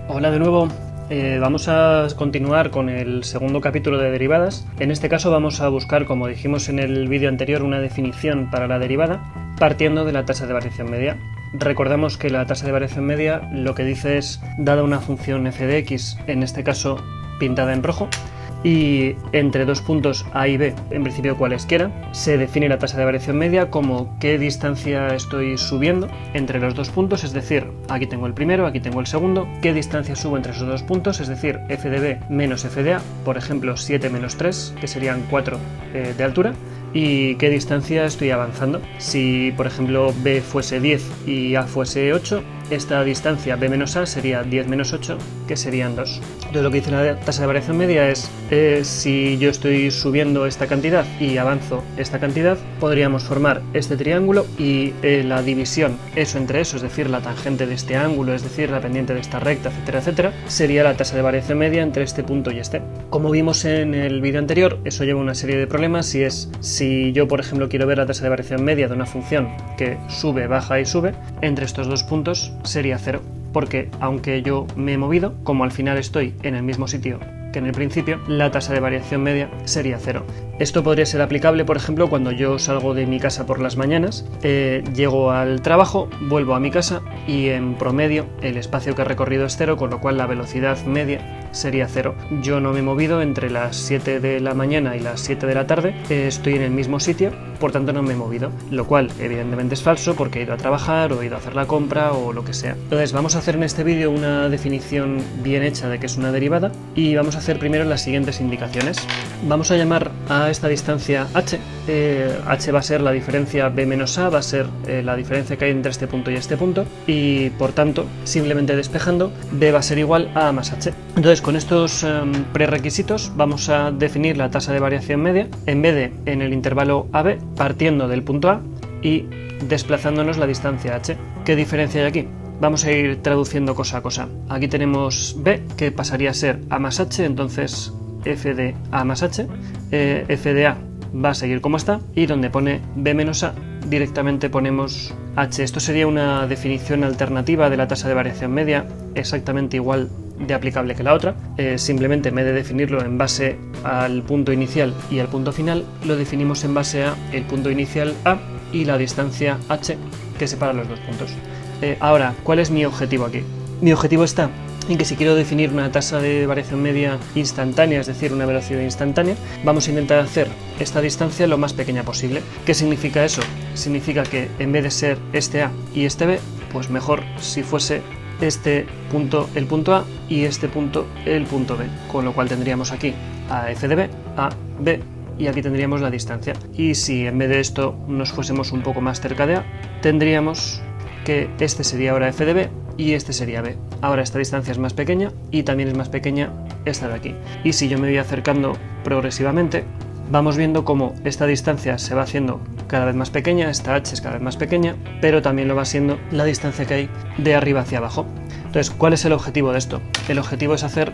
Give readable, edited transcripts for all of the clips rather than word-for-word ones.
Hola de nuevo. Vamos a continuar con el segundo capítulo de derivadas. En este caso vamos a buscar, como dijimos en el vídeo anterior, una definición para la derivada partiendo de la tasa de variación media. Recordamos que la tasa de variación media lo que dice es, dada una función f de x, en este caso pintada en rojo, y entre dos puntos A y B, en principio cualesquiera, se define la tasa de variación media como qué distancia estoy subiendo entre los dos puntos, es decir, aquí tengo el primero, aquí tengo el segundo, qué distancia subo entre esos dos puntos, es decir, f de B menos f de A, por ejemplo 7 menos 3, que serían 4 de altura, y qué distancia estoy avanzando. Si por ejemplo B fuese 10 y A fuese 8, esta distancia B menos A sería 10 menos 8, que serían 2. Entonces lo que dice la tasa de variación media es si yo estoy subiendo esta cantidad y avanzo esta cantidad, podríamos formar este triángulo y la división eso entre eso, es decir, la tangente de este ángulo, es decir, la pendiente de esta recta, etcétera, etcétera, sería la tasa de variación media entre este punto y este. Como vimos en el vídeo anterior, eso lleva una serie de problemas y es si yo, por ejemplo, quiero ver la tasa de variación media de una función que sube, baja y sube, entre estos dos puntos sería 0, porque aunque yo me he movido, como al final estoy en el mismo sitio que en el principio, la tasa de variación media sería 0. Esto podría ser aplicable, por ejemplo, cuando yo salgo de mi casa por las mañanas, llego al trabajo, vuelvo a mi casa y en promedio el espacio que he recorrido es 0, con lo cual la velocidad media sería 0. Yo no me he movido entre las 7 de la mañana y las 7 de la tarde, estoy en el mismo sitio, por tanto no me he movido, lo cual evidentemente es falso porque he ido a trabajar o he ido a hacer la compra o lo que sea. Entonces vamos a hacer en este vídeo una definición bien hecha de qué es una derivada y vamos a hacer primero las siguientes indicaciones. Vamos a llamar a esta distancia h. H va a ser la diferencia b menos a, va a ser la diferencia que hay entre este punto y este punto, y por tanto, simplemente despejando, b va a ser igual a más h. Entonces con estos prerequisitos vamos a definir la tasa de variación media en vez de en el intervalo AB, partiendo del punto A y desplazándonos la distancia h. ¿Qué diferencia hay aquí? Vamos a ir traduciendo cosa a cosa. Aquí tenemos b, que pasaría a ser a más h, entonces f de a más h, f de a va a seguir como está, y donde pone b menos a directamente ponemos h. Esto sería una definición alternativa de la tasa de variación media, exactamente igual de aplicable que la otra. Simplemente en vez de definirlo en base al punto inicial y al punto final, lo definimos en base a el punto inicial a y la distancia h que separa los dos puntos. Ahora, ¿cuál es mi objetivo aquí? Mi objetivo está en que si quiero definir una tasa de variación media instantánea, es decir, una velocidad instantánea, vamos a intentar hacer esta distancia lo más pequeña posible. ¿Qué significa eso? Significa que en vez de ser este A y este B, pues mejor si fuese este punto el punto A y este punto el punto B, con lo cual tendríamos aquí a f de B, a B, y aquí tendríamos la distancia. Y si en vez de esto nos fuésemos un poco más cerca de A, tendríamos que este sería ahora f de B y este sería B. Ahora esta distancia es más pequeña y también es más pequeña esta de aquí. Y si yo me voy acercando progresivamente, vamos viendo cómo esta distancia se va haciendo cada vez más pequeña, esta h es cada vez más pequeña, pero también lo va siendo la distancia que hay de arriba hacia abajo. Entonces, ¿cuál es el objetivo de esto? El objetivo es hacer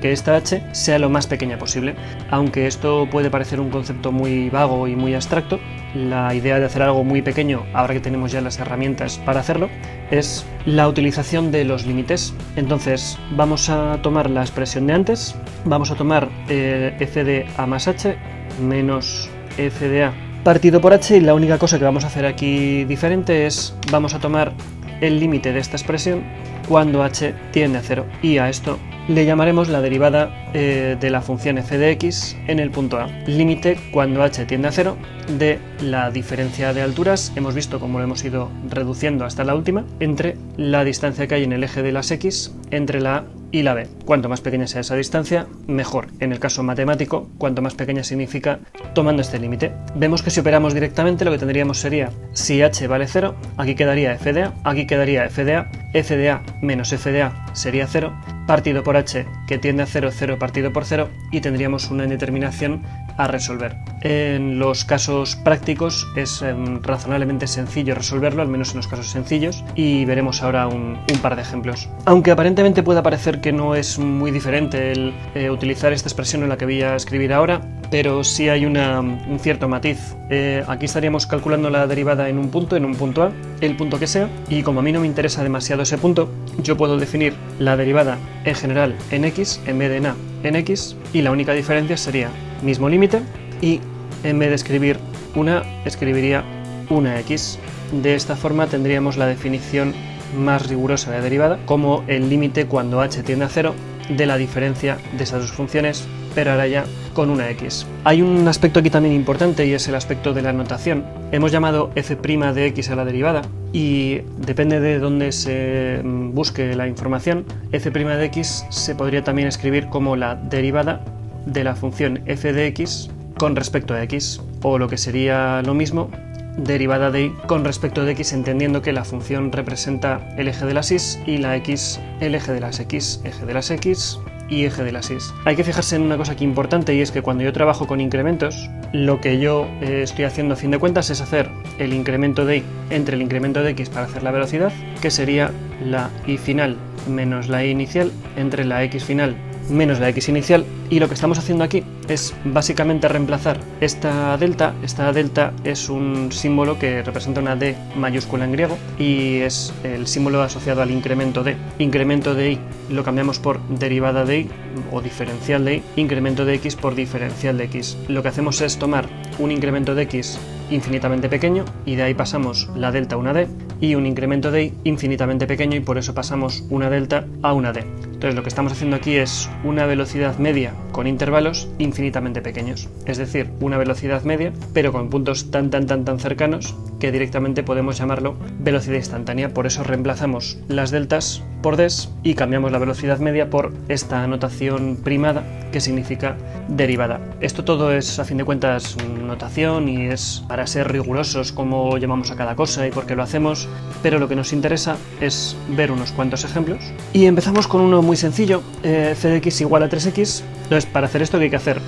que esta h sea lo más pequeña posible. Aunque esto puede parecer un concepto muy vago y muy abstracto, la idea de hacer algo muy pequeño, ahora que tenemos ya las herramientas para hacerlo, es la utilización de los límites. Entonces, vamos a tomar la expresión de antes, vamos a tomar f de a más h menos f de a partido por h, y la única cosa que vamos a hacer aquí diferente es vamos a tomar el límite de esta expresión cuando h tiende a 0, y a esto le llamaremos la derivada de la función f de x en el punto A. Límite cuando h tiende a 0 de la diferencia de alturas, hemos visto cómo lo hemos ido reduciendo hasta la última, entre la distancia que hay en el eje de las x entre la A y la B. Cuanto más pequeña sea esa distancia, mejor. En el caso matemático, cuanto más pequeña significa tomando este límite. Vemos que si operamos directamente lo que tendríamos sería, si h vale 0, aquí quedaría f de a, aquí quedaría f de a menos f de a sería 0, partido por h que tiende a 0, 0 partido por 0, y tendríamos una indeterminación a resolver. En los casos prácticos es razonablemente sencillo resolverlo, al menos en los casos sencillos, y veremos ahora un par de ejemplos. Aunque aparentemente pueda parecer que no es muy diferente el utilizar esta expresión en la que voy a escribir ahora, pero sí hay un cierto matiz. Aquí estaríamos calculando la derivada en un punto A, el punto que sea, y como a mí no me interesa demasiado ese punto, yo puedo definir la derivada en general en x en vez de en a en x, y la única diferencia sería mismo límite, y en vez de escribir una, escribiría una x. De esta forma tendríamos la definición más rigurosa de derivada, como el límite cuando h tiende a 0 de la diferencia de esas dos funciones, pero ahora ya con una x. Hay un aspecto aquí también importante, y es el aspecto de la notación. Hemos llamado f' de x a la derivada, y depende de dónde se busque la información, f' de x se podría también escribir como la derivada de la función f de x con respecto a x, o lo que sería lo mismo, derivada de y con respecto de x, entendiendo que la función representa el eje de las y y la x el eje de las x, eje de las x y eje de las y. Hay que fijarse en una cosa aquí importante, y es que cuando yo trabajo con incrementos, lo que yo estoy haciendo a fin de cuentas es hacer el incremento de y entre el incremento de x para hacer la velocidad, que sería la y final menos la y inicial entre la x final menos la x inicial, y lo que estamos haciendo aquí es básicamente reemplazar esta delta. Esta delta es un símbolo que representa una d mayúscula en griego, y es el símbolo asociado al incremento de. Incremento de y lo cambiamos por derivada de y o diferencial de y, incremento de x por diferencial de x. Lo que hacemos es tomar un incremento de x infinitamente pequeño, y de ahí pasamos la delta a una d, y un incremento de y infinitamente pequeño, y por eso pasamos una delta a una d. Entonces lo que estamos haciendo aquí es una velocidad media con intervalos infinitamente pequeños, es decir, una velocidad media pero con puntos tan cercanos que directamente podemos llamarlo velocidad instantánea. Por eso reemplazamos las deltas por ds y cambiamos la velocidad media por esta notación primada que significa derivada. Esto todo es, a fin de cuentas, notación, y es para ser rigurosos cómo llamamos a cada cosa y por qué lo hacemos, pero lo que nos interesa es ver unos cuantos ejemplos. Y empezamos con uno muy sencillo, f de x igual a 3x. Entonces, para hacer esto, ¿qué hay que hacer?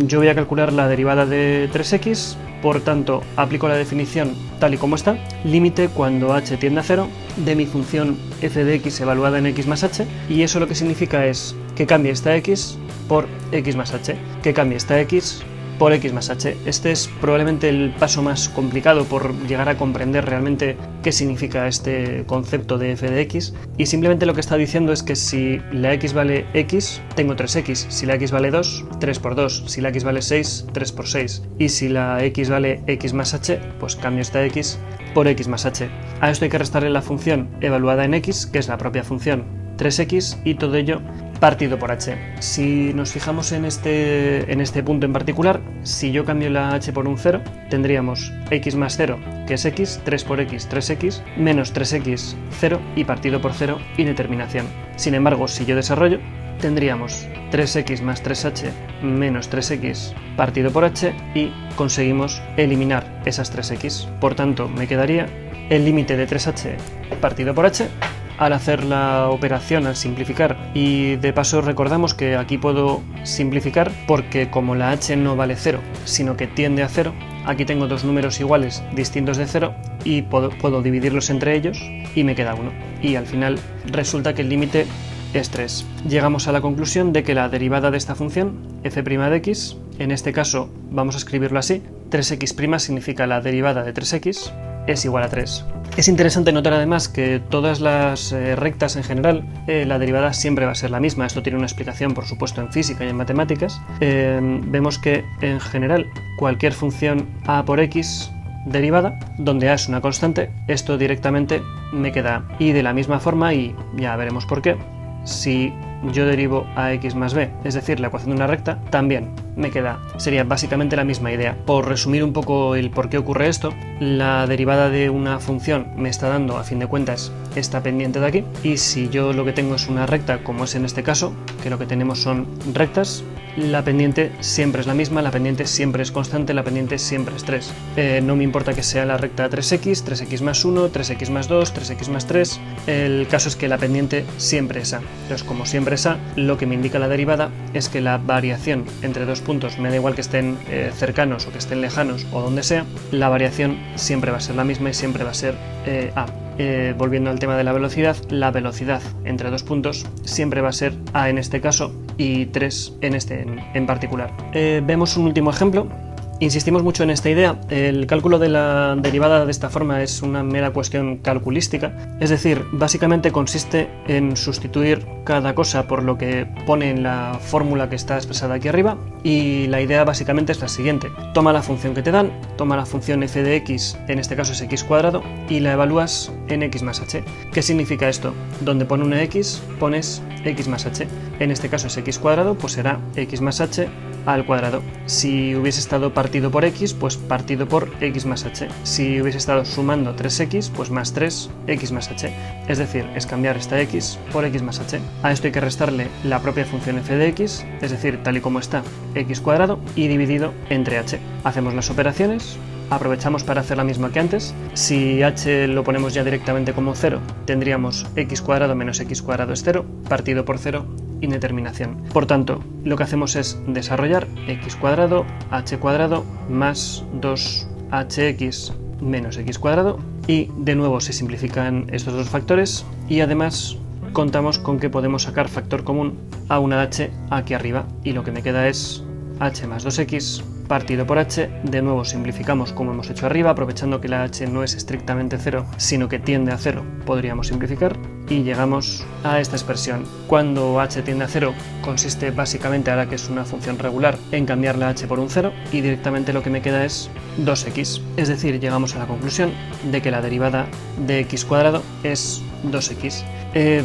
Yo voy a calcular la derivada de 3x, por tanto, aplico la definición tal y como está, límite cuando h tiende a 0 de mi función f de x evaluada en x más h, y eso lo que significa es que cambie esta x por x más h, que cambie esta x por x más h. Este es probablemente el paso más complicado por llegar a comprender realmente qué significa este concepto de f de x, y simplemente lo que está diciendo es que si la x vale x, tengo 3x, si la x vale 2, 3 por 2, si la x vale 6, 3 por 6, y si la x vale x más h, pues cambio esta x por x más h. A esto hay que restarle la función evaluada en x, que es la propia función 3x, y todo ello partido por h. Si nos fijamos en este punto en particular, si yo cambio la h por un 0, tendríamos x más 0, que es x, 3 por x, 3x, menos 3x, 0, y partido por 0, indeterminación. Sin embargo, si yo desarrollo, tendríamos 3x más 3h menos 3x partido por h, y conseguimos eliminar esas 3x. Por tanto, me quedaría el límite de 3h partido por h. Al hacer la operación, al simplificar, y de paso recordamos que aquí puedo simplificar porque como la h no vale 0, sino que tiende a 0, aquí tengo dos números iguales distintos de 0 y puedo dividirlos entre ellos y me queda 1. Y al final resulta que el límite es 3. Llegamos a la conclusión de que la derivada de esta función, f' de x, en este caso vamos a escribirlo así, 3x' significa la derivada de 3x, es igual a 3. Es interesante notar además que todas las rectas en general, la derivada siempre va a ser la misma. Esto tiene una explicación, por supuesto, en física y en matemáticas. Vemos que en general cualquier función a por x derivada, donde a es una constante, esto directamente me queda y de la misma forma, y ya veremos por qué, si yo derivo a x más b, es decir, la ecuación de una recta, también me queda. Sería básicamente la misma idea. Por resumir un poco el por qué ocurre esto, la derivada de una función me está dando, a fin de cuentas, esta pendiente de aquí, y si yo lo que tengo es una recta, como es en este caso, que lo que tenemos son rectas, la pendiente siempre es la misma, la pendiente siempre es constante, la pendiente siempre es 3. No me importa que sea la recta 3x, 3x más 1, 3x más 2, 3x más 3, el caso es que la pendiente siempre es a. Entonces, como siempre es a, lo que me indica la derivada es que la variación entre dos puntos, me da igual que estén cercanos o que estén lejanos o donde sea, la variación siempre va a ser la misma y siempre va a ser a. Volviendo al tema de la velocidad entre dos puntos siempre va a ser a en este caso y 3 en particular. Vemos un último ejemplo. Insistimos mucho en esta idea. El cálculo de la derivada de esta forma es una mera cuestión calculística, es decir, básicamente consiste en sustituir cada cosa por lo que pone en la fórmula que está expresada aquí arriba, y la idea básicamente es la siguiente: toma la función que te dan, toma la función f de x, en este caso es x cuadrado, y la evalúas en x más h. ¿Qué significa esto? Donde pone una x, pones x más h. En este caso es x cuadrado, pues será x más h al cuadrado. Si hubiese estado partido por x, pues partido por x más h. Si hubiese estado sumando 3x, pues más 3x más h. Es decir, es cambiar esta x por x más h. A esto hay que restarle la propia función f de x, es decir, tal y como está, x cuadrado, y dividido entre h. Hacemos las operaciones. Aprovechamos para hacer la misma que antes. Si h lo ponemos ya directamente como 0, tendríamos x cuadrado menos x cuadrado es 0, partido por 0, indeterminación. Por tanto, lo que hacemos es desarrollar x cuadrado, h cuadrado, más 2hx menos x cuadrado, y de nuevo se simplifican estos dos factores, y además contamos con que podemos sacar factor común a una h aquí arriba, y lo que me queda es h más 2x partido por h. De nuevo simplificamos como hemos hecho arriba, aprovechando que la h no es estrictamente 0, sino que tiende a 0, podríamos simplificar y llegamos a esta expresión. Cuando h tiende a 0 consiste básicamente, ahora que es una función regular, en cambiar la h por un 0, y directamente lo que me queda es 2x, es decir, llegamos a la conclusión de que la derivada de x cuadrado es 2x.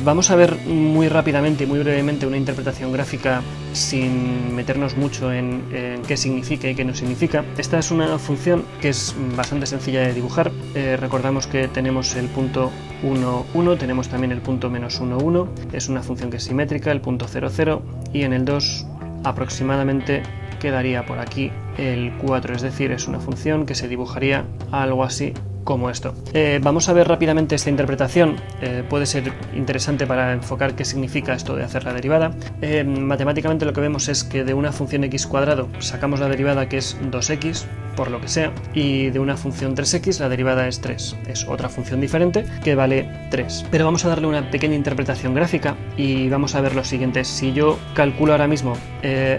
Vamos a ver muy rápidamente y muy brevemente una interpretación gráfica sin meternos mucho en qué significa y qué no significa. Esta es una función que es bastante sencilla de dibujar. Recordamos que tenemos el punto 1, 1, tenemos también el punto menos 1, 1, es una función que es simétrica, el punto 0, 0, y en el 2 aproximadamente quedaría por aquí el 4, es decir, es una función que se dibujaría algo así como esto. Vamos a ver rápidamente esta interpretación. Puede ser interesante para enfocar qué significa esto de hacer la derivada. Matemáticamente lo que vemos es que de una función x cuadrado sacamos la derivada, que es 2x, por lo que sea, y de una función 3x la derivada es 3. Es otra función diferente que vale 3. Pero vamos a darle una pequeña interpretación gráfica y vamos a ver lo siguiente. Si yo calculo ahora mismo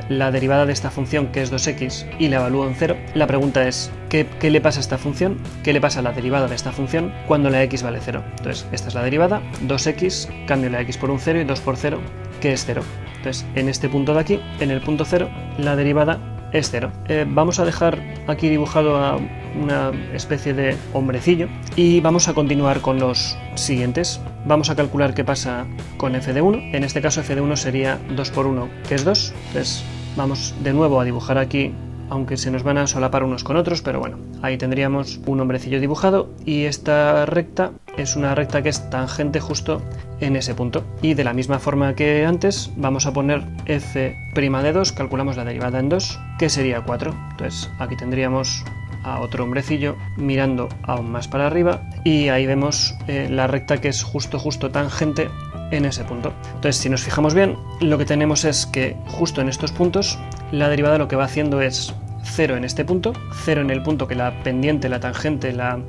la derivada de esta función, que es 2x, y la evalúo en 0, la pregunta es ¿qué le pasa a esta función? ¿Qué le pasa a la derivada de esta función cuando la x vale 0? Entonces, esta es la derivada, 2x, cambio la x por un 0 y 2 por 0, que es 0. Entonces, en este punto de aquí, en el punto 0, la derivada es 0. Vamos a dejar aquí dibujado a una especie de hombrecillo y vamos a continuar con los siguientes. Vamos a calcular qué pasa con f de 1. En este caso f de 1 sería 2 por 1, que es 2. Entonces vamos de nuevo a dibujar aquí, aunque se nos van a solapar unos con otros, pero bueno, ahí tendríamos un hombrecillo dibujado, y esta recta es una recta que es tangente justo en ese punto. Y de la misma forma que antes, vamos a poner f' de 2, calculamos la derivada en 2, que sería 4. Entonces aquí tendríamos a otro hombrecillo mirando aún más para arriba, y ahí vemos la recta que es justo tangente en ese punto. Entonces, si nos fijamos bien, lo que tenemos es que justo en estos puntos la derivada lo que va haciendo es 0 en este punto, 0 en el punto que la pendiente, la tangente, la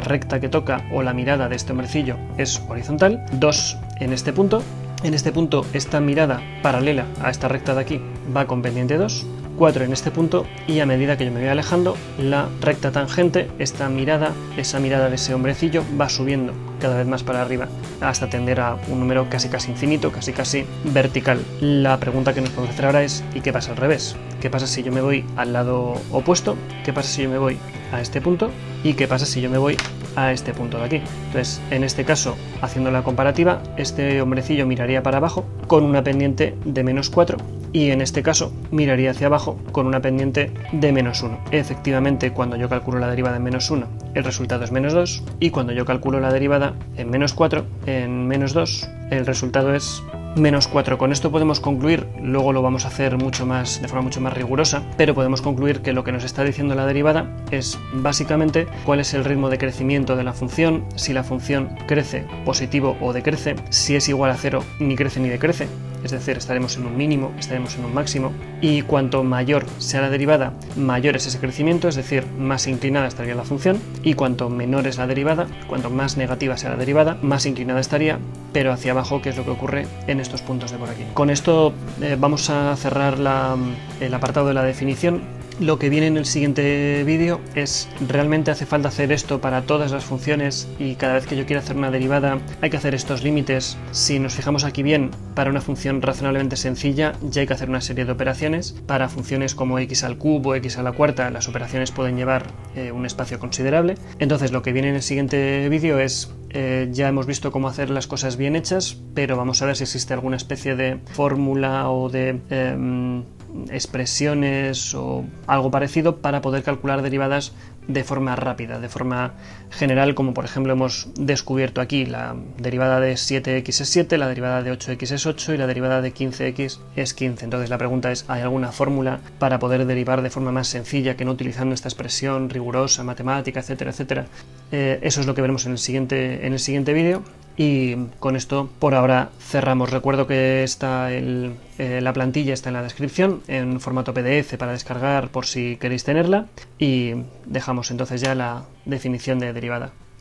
recta que toca o la mirada de este hombrecillo es horizontal, 2 en este punto. En este punto esta mirada paralela a esta recta de aquí va con pendiente 2, 4 en este punto, y a medida que yo me voy alejando, la recta tangente, esta mirada, esa mirada de ese hombrecillo, va subiendo cada vez más para arriba hasta tender a un número casi infinito, casi vertical. La pregunta que nos podemos hacer ahora es ¿y qué pasa al revés? ¿Qué pasa si yo me voy al lado opuesto? ¿Qué pasa si yo me voy a este punto? ¿Y qué pasa si yo me voy a este punto de aquí? Entonces, en este caso, haciendo la comparativa, este hombrecillo miraría para abajo con una pendiente de menos 4, y en este caso miraría hacia abajo con una pendiente de menos 1. Efectivamente, cuando yo calculo la derivada en menos 1, el resultado es menos 2, y cuando yo calculo la derivada en menos 4, en menos 2, el resultado es menos 4. Con esto podemos concluir, luego lo vamos a hacer de forma mucho más rigurosa, pero podemos concluir que lo que nos está diciendo la derivada es básicamente cuál es el ritmo de crecimiento de la función, si la función crece positivo o decrece, si es igual a 0 ni crece ni decrece, es decir, estaremos en un mínimo, estaremos en un máximo, y cuanto mayor sea la derivada, mayor es ese crecimiento, es decir, más inclinada estaría la función, y cuanto menor es la derivada, cuanto más negativa sea la derivada, más inclinada estaría, pero hacia abajo, que es lo que ocurre en estos puntos de por aquí. Con esto vamos a cerrar el apartado de la definición. Lo que viene en el siguiente vídeo es, ¿realmente hace falta hacer esto para todas las funciones y cada vez que yo quiera hacer una derivada hay que hacer estos límites? Si nos fijamos aquí bien, para una función razonablemente sencilla ya hay que hacer una serie de operaciones. Para funciones como x al cubo o x a la cuarta, las operaciones pueden llevar un espacio considerable. Entonces lo que viene en el siguiente vídeo es, ya hemos visto cómo hacer las cosas bien hechas, pero vamos a ver si existe alguna especie de fórmula o de expresiones o algo parecido para poder calcular derivadas de forma rápida, de forma general, como por ejemplo hemos descubierto aquí: la derivada de 7x es 7, la derivada de 8x es 8 y la derivada de 15x es 15. Entonces la pregunta es, ¿hay alguna fórmula para poder derivar de forma más sencilla que no utilizando esta expresión rigurosa, matemática, etcétera, etcétera? Eso es lo que veremos en el siguiente vídeo. Y con esto por ahora cerramos. Recuerdo que la plantilla está en la descripción en formato PDF para descargar por si queréis tenerla, y dejamos entonces ya la definición de derivada.